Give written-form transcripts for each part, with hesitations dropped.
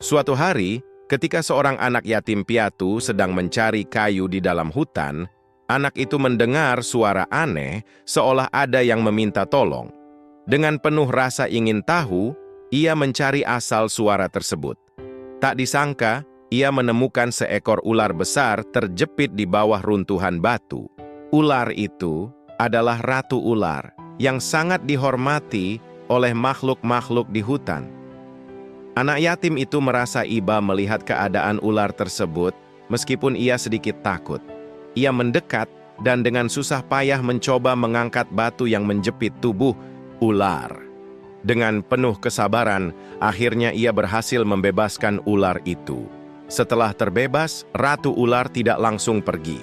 Suatu hari, ketika seorang anak yatim piatu sedang mencari kayu di dalam hutan, anak itu mendengar suara aneh seolah ada yang meminta tolong. Dengan penuh rasa ingin tahu, ia mencari asal suara tersebut. Tak disangka, ia menemukan seekor ular besar terjepit di bawah runtuhan batu. Ular itu adalah ratu ular yang sangat dihormati oleh makhluk-makhluk di hutan. Anak yatim itu merasa iba melihat keadaan ular tersebut, meskipun ia sedikit takut. Ia mendekat dan dengan susah payah mencoba mengangkat batu yang menjepit tubuh ular. Dengan penuh kesabaran, akhirnya ia berhasil membebaskan ular itu. Setelah terbebas, ratu ular tidak langsung pergi.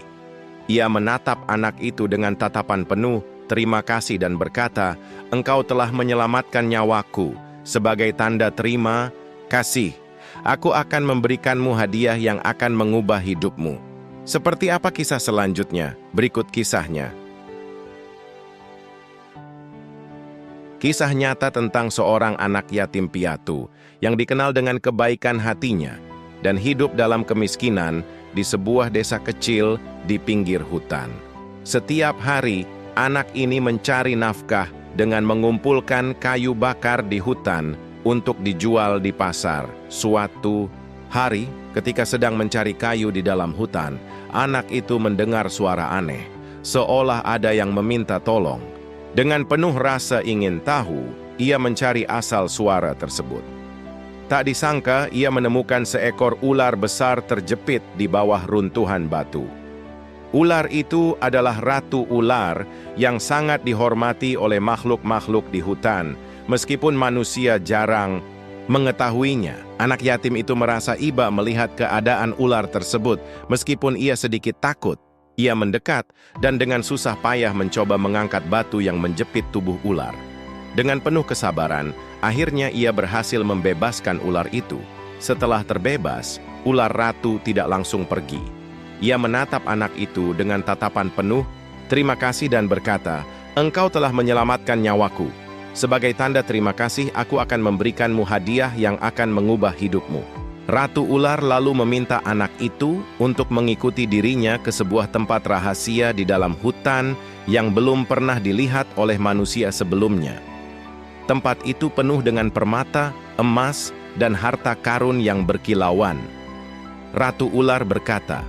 Ia menatap anak itu dengan tatapan penuh terima kasih dan berkata, "Engkau telah menyelamatkan nyawaku. Sebagai tanda terima kasih, aku akan memberikanmu hadiah yang akan mengubah hidupmu." Seperti apa kisah selanjutnya? Berikut kisahnya. Kisah nyata tentang seorang anak yatim piatu yang dikenal dengan kebaikan hatinya dan hidup dalam kemiskinan di sebuah desa kecil di pinggir hutan. Setiap hari, anak ini mencari nafkah dengan mengumpulkan kayu bakar di hutan untuk dijual di pasar. Suatu hari, ketika sedang mencari kayu di dalam hutan, anak itu mendengar suara aneh, seolah ada yang meminta tolong. Dengan penuh rasa ingin tahu, ia mencari asal suara tersebut. Tak disangka, ia menemukan seekor ular besar terjepit di bawah runtuhan batu. Ular itu adalah ratu ular yang sangat dihormati oleh makhluk-makhluk di hutan, meskipun manusia jarang mengetahuinya. Anak yatim itu merasa iba melihat keadaan ular tersebut, meskipun ia sedikit takut. Ia mendekat dan dengan susah payah mencoba mengangkat batu yang menjepit tubuh ular. Dengan penuh kesabaran, akhirnya ia berhasil membebaskan ular itu. Setelah terbebas, ular ratu tidak langsung pergi. Ia menatap anak itu dengan tatapan penuh terima kasih dan berkata, "Engkau telah menyelamatkan nyawaku. Sebagai tanda terima kasih, aku akan memberikanmu hadiah yang akan mengubah hidupmu." Ratu ular lalu meminta anak itu untuk mengikuti dirinya ke sebuah tempat rahasia di dalam hutan yang belum pernah dilihat oleh manusia sebelumnya. Tempat itu penuh dengan permata, emas, dan harta karun yang berkilauan. Ratu ular berkata,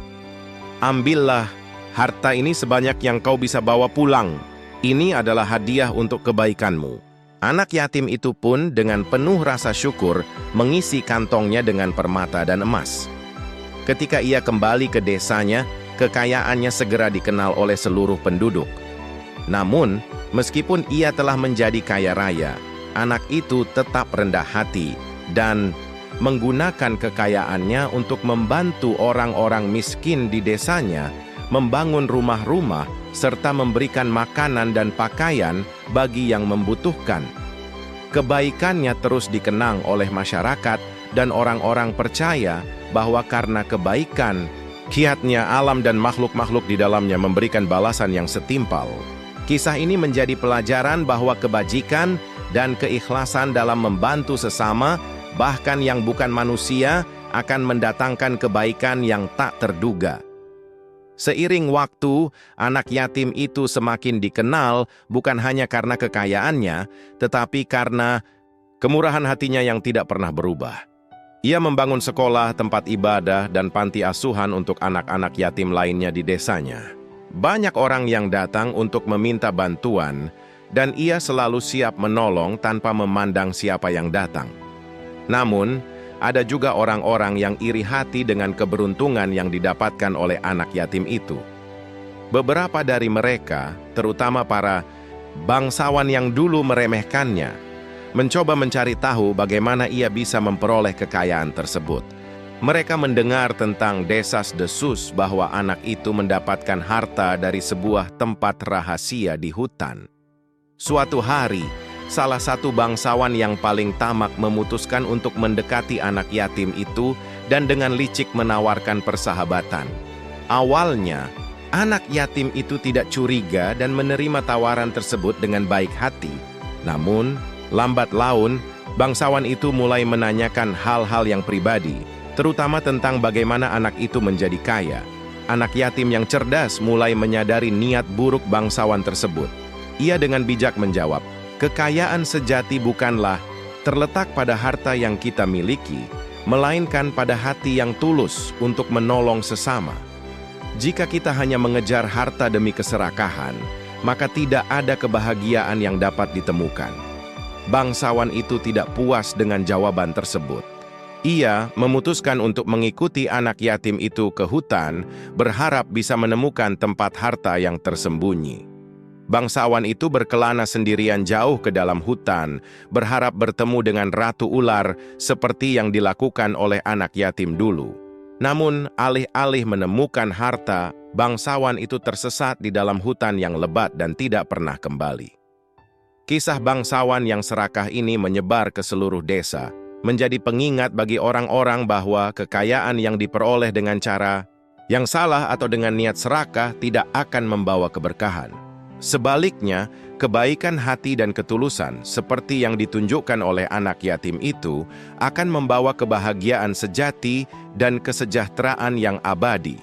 "Ambillah harta ini sebanyak yang kau bisa bawa pulang. Ini adalah hadiah untuk kebaikanmu." Anak yatim itu pun dengan penuh rasa syukur mengisi kantongnya dengan permata dan emas. Ketika ia kembali ke desanya, kekayaannya segera dikenal oleh seluruh penduduk. Namun, meskipun ia telah menjadi kaya raya, anak itu tetap rendah hati dan menggunakan kekayaannya untuk membantu orang-orang miskin di desanya, membangun rumah-rumah, serta memberikan makanan dan pakaian bagi yang membutuhkan. Kebaikannya terus dikenang oleh masyarakat dan orang-orang percaya bahwa karena kebaikan, kiatnya alam dan makhluk-makhluk di dalamnya memberikan balasan yang setimpal. Kisah ini menjadi pelajaran bahwa kebajikan dan keikhlasan dalam membantu sesama, bahkan yang bukan manusia, akan mendatangkan kebaikan yang tak terduga. Seiring waktu, anak yatim itu semakin dikenal bukan hanya karena kekayaannya, tetapi karena kemurahan hatinya yang tidak pernah berubah. Ia membangun sekolah, tempat ibadah, dan panti asuhan untuk anak-anak yatim lainnya di desanya. Banyak orang yang datang untuk meminta bantuan, dan ia selalu siap menolong tanpa memandang siapa yang datang. Namun, ada juga orang-orang yang iri hati dengan keberuntungan yang didapatkan oleh anak yatim itu. Beberapa dari mereka, terutama para bangsawan yang dulu meremehkannya, mencoba mencari tahu bagaimana ia bisa memperoleh kekayaan tersebut. Mereka mendengar tentang desas-desus bahwa anak itu mendapatkan harta dari sebuah tempat rahasia di hutan. Suatu hari, salah satu bangsawan yang paling tamak memutuskan untuk mendekati anak yatim itu dan dengan licik menawarkan persahabatan. Awalnya, anak yatim itu tidak curiga dan menerima tawaran tersebut dengan baik hati. Namun, lambat laun, Bangsawan itu mulai menanyakan hal-hal yang pribadi, terutama tentang bagaimana anak itu menjadi kaya. Anak yatim yang cerdas mulai menyadari niat buruk bangsawan tersebut. Ia dengan bijak menjawab, "Kekayaan sejati bukanlah terletak pada harta yang kita miliki, melainkan pada hati yang tulus untuk menolong sesama. Jika kita hanya mengejar harta demi keserakahan, maka tidak ada kebahagiaan yang dapat ditemukan." Bangsawan itu tidak puas dengan jawaban tersebut. Ia memutuskan untuk mengikuti anak yatim itu ke hutan, berharap bisa menemukan tempat harta yang tersembunyi. Bangsawan itu berkelana sendirian jauh ke dalam hutan, berharap bertemu dengan Ratu Ular seperti yang dilakukan oleh anak yatim dulu. Namun, alih-alih menemukan harta, bangsawan itu tersesat di dalam hutan yang lebat dan tidak pernah kembali. Kisah bangsawan yang serakah ini menyebar ke seluruh desa, menjadi pengingat bagi orang-orang bahwa kekayaan yang diperoleh dengan cara yang salah atau dengan niat serakah tidak akan membawa keberkahan. Sebaliknya, kebaikan hati dan ketulusan seperti yang ditunjukkan oleh anak yatim itu akan membawa kebahagiaan sejati dan kesejahteraan yang abadi.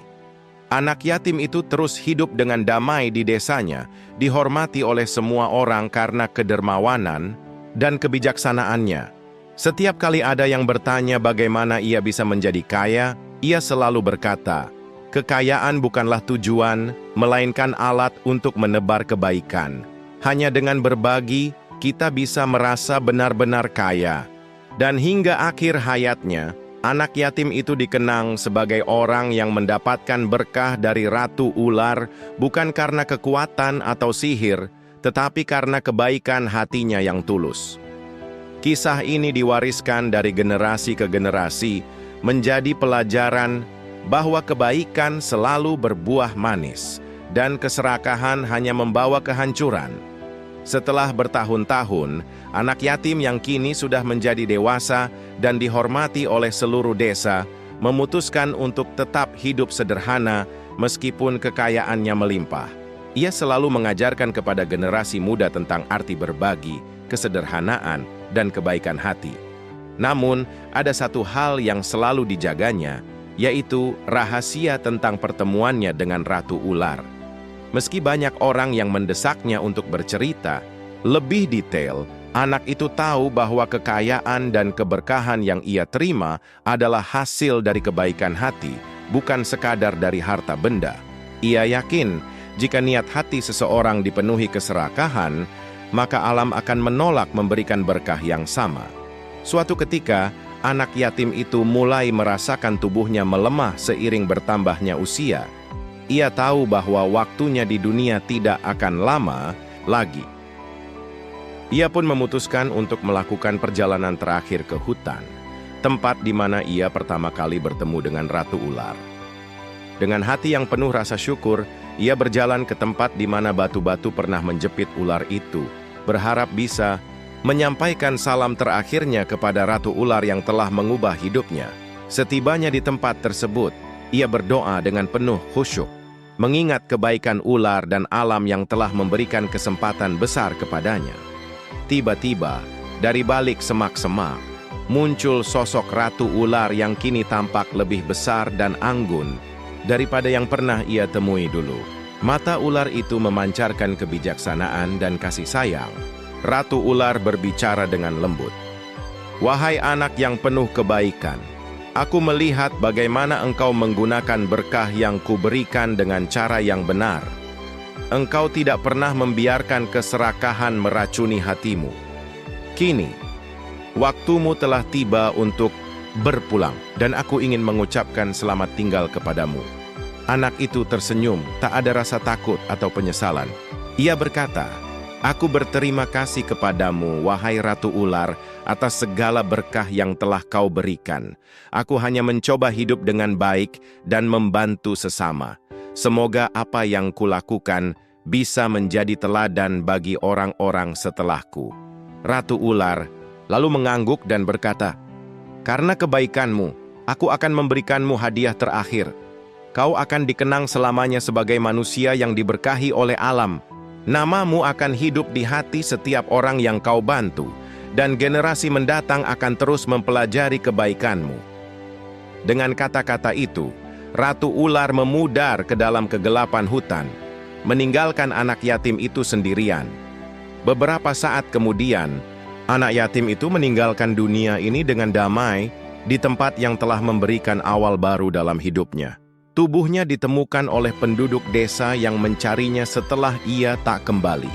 Anak yatim itu terus hidup dengan damai di desanya, dihormati oleh semua orang karena kedermawanan dan kebijaksanaannya. Setiap kali ada yang bertanya bagaimana ia bisa menjadi kaya, ia selalu berkata, "Kekayaan bukanlah tujuan, melainkan alat untuk menebar kebaikan. Hanya dengan berbagi, kita bisa merasa benar-benar kaya." Dan hingga akhir hayatnya, anak yatim itu dikenang sebagai orang yang mendapatkan berkah dari Ratu Ular bukan karena kekuatan atau sihir, tetapi karena kebaikan hatinya yang tulus. Kisah ini diwariskan dari generasi ke generasi, menjadi pelajaran bahwa kebaikan selalu berbuah manis, dan keserakahan hanya membawa kehancuran. Setelah bertahun-tahun, anak yatim yang kini sudah menjadi dewasa dan dihormati oleh seluruh desa, memutuskan untuk tetap hidup sederhana meskipun kekayaannya melimpah. Ia selalu mengajarkan kepada generasi muda tentang arti berbagi, kesederhanaan, dan kebaikan hati. Namun, ada satu hal yang selalu dijaganya, yaitu rahasia tentang pertemuannya dengan Ratu Ular. Meski banyak orang yang mendesaknya untuk bercerita lebih detail, anak itu tahu bahwa kekayaan dan keberkahan yang ia terima adalah hasil dari kebaikan hati, bukan sekadar dari harta benda. Ia yakin, jika niat hati seseorang dipenuhi keserakahan, maka alam akan menolak memberikan berkah yang sama. Suatu ketika, anak yatim itu mulai merasakan tubuhnya melemah seiring bertambahnya usia. Ia tahu bahwa waktunya di dunia tidak akan lama lagi. Ia pun memutuskan untuk melakukan perjalanan terakhir ke hutan, tempat di mana ia pertama kali bertemu dengan Ratu Ular. Dengan hati yang penuh rasa syukur, ia berjalan ke tempat di mana batu-batu pernah menjepit ular itu, berharap bisa menyampaikan salam terakhirnya kepada Ratu Ular yang telah mengubah hidupnya. Setibanya di tempat tersebut, ia berdoa dengan penuh khusyuk, mengingat kebaikan ular dan alam yang telah memberikan kesempatan besar kepadanya. Tiba-tiba, dari balik semak-semak, muncul sosok Ratu Ular yang kini tampak lebih besar dan anggun daripada yang pernah ia temui dulu. Mata ular itu memancarkan kebijaksanaan dan kasih sayang. Ratu Ular berbicara dengan lembut. "Wahai anak yang penuh kebaikan, aku melihat bagaimana engkau menggunakan berkah yang kuberikan dengan cara yang benar. Engkau tidak pernah membiarkan keserakahan meracuni hatimu. Kini, waktumu telah tiba untuk berpulang, dan aku ingin mengucapkan selamat tinggal kepadamu." Anak itu tersenyum, tak ada rasa takut atau penyesalan. Ia berkata, "Aku berterima kasih kepadamu, wahai Ratu Ular, atas segala berkah yang telah kau berikan. Aku hanya mencoba hidup dengan baik dan membantu sesama. Semoga apa yang kulakukan bisa menjadi teladan bagi orang-orang setelahku." Ratu Ular lalu mengangguk dan berkata, "Karena kebaikanmu, aku akan memberikanmu hadiah terakhir. Kau akan dikenang selamanya sebagai manusia yang diberkahi oleh alam. Namamu akan hidup di hati setiap orang yang kau bantu, dan generasi mendatang akan terus mempelajari kebaikanmu." Dengan kata-kata itu, Ratu Ular memudar ke dalam kegelapan hutan, meninggalkan anak yatim itu sendirian. Beberapa saat kemudian, anak yatim itu meninggalkan dunia ini dengan damai di tempat yang telah memberikan awal baru dalam hidupnya. Tubuhnya ditemukan oleh penduduk desa yang mencarinya setelah ia tak kembali.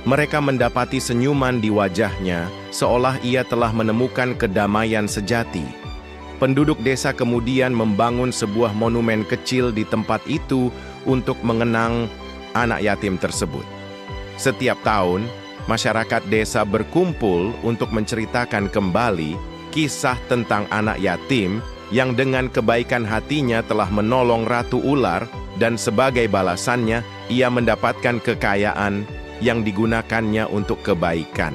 Mereka mendapati senyuman di wajahnya, seolah ia telah menemukan kedamaian sejati. Penduduk desa kemudian membangun sebuah monumen kecil di tempat itu untuk mengenang anak yatim tersebut. Setiap tahun, masyarakat desa berkumpul untuk menceritakan kembali kisah tentang anak yatim yang dengan kebaikan hatinya telah menolong Ratu Ular, dan sebagai balasannya, ia mendapatkan kekayaan yang digunakannya untuk kebaikan.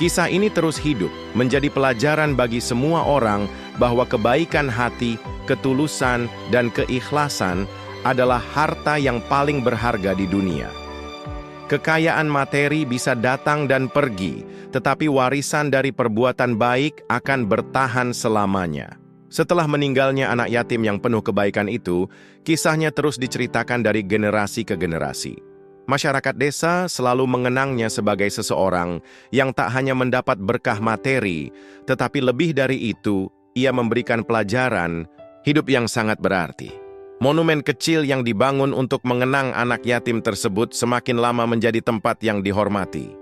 Kisah ini terus hidup, menjadi pelajaran bagi semua orang bahwa kebaikan hati, ketulusan, dan keikhlasan adalah harta yang paling berharga di dunia. Kekayaan materi bisa datang dan pergi, tetapi warisan dari perbuatan baik akan bertahan selamanya. Setelah meninggalnya anak yatim yang penuh kebaikan itu, kisahnya terus diceritakan dari generasi ke generasi. Masyarakat desa selalu mengenangnya sebagai seseorang yang tak hanya mendapat berkah materi, tetapi lebih dari itu, ia memberikan pelajaran hidup yang sangat berarti. Monumen kecil yang dibangun untuk mengenang anak yatim tersebut semakin lama menjadi tempat yang dihormati.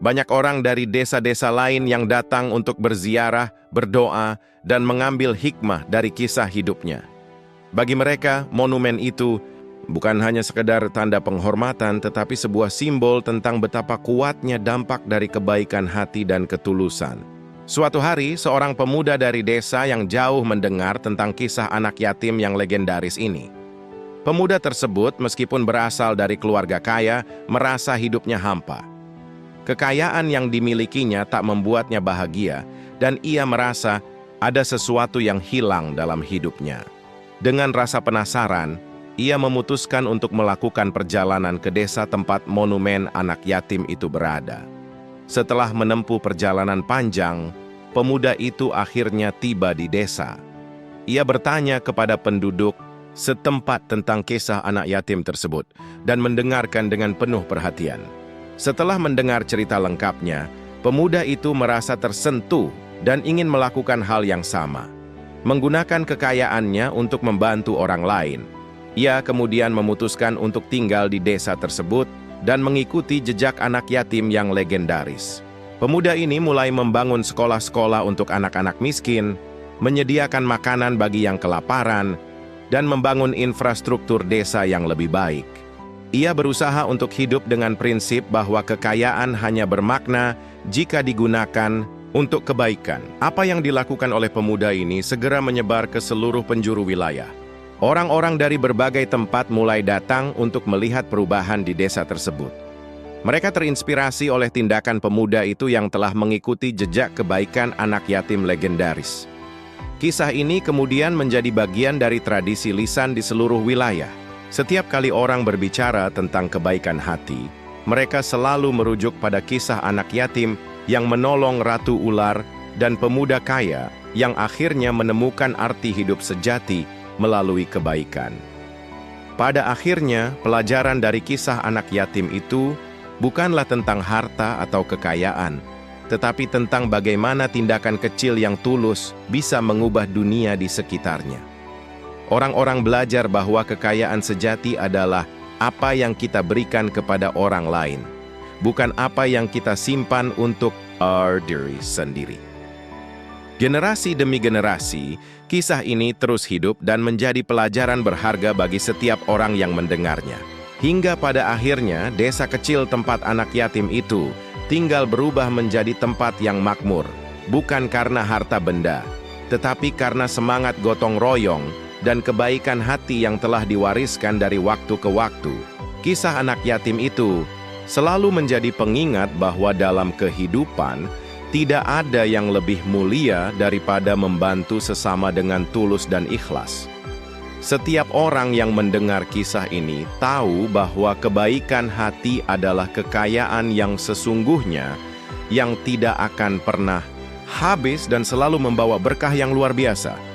Banyak orang dari desa-desa lain yang datang untuk berziarah, berdoa, dan mengambil hikmah dari kisah hidupnya. Bagi mereka, monumen itu bukan hanya sekedar tanda penghormatan, tetapi sebuah simbol tentang betapa kuatnya dampak dari kebaikan hati dan ketulusan. Suatu hari, seorang pemuda dari desa yang jauh mendengar tentang kisah anak yatim yang legendaris ini. Pemuda tersebut, meskipun berasal dari keluarga kaya, merasa hidupnya hampa. Kekayaan yang dimilikinya tak membuatnya bahagia, dan ia merasa ada sesuatu yang hilang dalam hidupnya. Dengan rasa penasaran, ia memutuskan untuk melakukan perjalanan ke desa tempat monumen anak yatim itu berada. Setelah menempuh perjalanan panjang, pemuda itu akhirnya tiba di desa. Ia bertanya kepada penduduk setempat tentang kisah anak yatim tersebut dan mendengarkan dengan penuh perhatian. Setelah mendengar cerita lengkapnya, pemuda itu merasa tersentuh dan ingin melakukan hal yang sama. Menggunakan kekayaannya untuk membantu orang lain, ia kemudian memutuskan untuk tinggal di desa tersebut dan mengikuti jejak anak yatim yang legendaris. Pemuda ini mulai membangun sekolah-sekolah untuk anak-anak miskin, menyediakan makanan bagi yang kelaparan, dan membangun infrastruktur desa yang lebih baik. Ia berusaha untuk hidup dengan prinsip bahwa kekayaan hanya bermakna jika digunakan untuk kebaikan. Apa yang dilakukan oleh pemuda ini segera menyebar ke seluruh penjuru wilayah. Orang-orang dari berbagai tempat mulai datang untuk melihat perubahan di desa tersebut. Mereka terinspirasi oleh tindakan pemuda itu yang telah mengikuti jejak kebaikan anak yatim legendaris. Kisah ini kemudian menjadi bagian dari tradisi lisan di seluruh wilayah. Setiap kali orang berbicara tentang kebaikan hati, mereka selalu merujuk pada kisah anak yatim yang menolong Ratu Ular dan pemuda kaya yang akhirnya menemukan arti hidup sejati melalui kebaikan. Pada akhirnya, pelajaran dari kisah anak yatim itu bukanlah tentang harta atau kekayaan, tetapi tentang bagaimana tindakan kecil yang tulus bisa mengubah dunia di sekitarnya. Orang-orang belajar bahwa kekayaan sejati adalah apa yang kita berikan kepada orang lain, bukan apa yang kita simpan untuk diri sendiri. Generasi demi generasi, kisah ini terus hidup dan menjadi pelajaran berharga bagi setiap orang yang mendengarnya. Hingga pada akhirnya, desa kecil tempat anak yatim itu tinggal berubah menjadi tempat yang makmur, bukan karena harta benda, tetapi karena semangat gotong royong dan kebaikan hati yang telah diwariskan dari waktu ke waktu. Kisah anak yatim itu selalu menjadi pengingat bahwa dalam kehidupan, tidak ada yang lebih mulia daripada membantu sesama dengan tulus dan ikhlas. Setiap orang yang mendengar kisah ini tahu bahwa kebaikan hati adalah kekayaan yang sesungguhnya yang tidak akan pernah habis dan selalu membawa berkah yang luar biasa.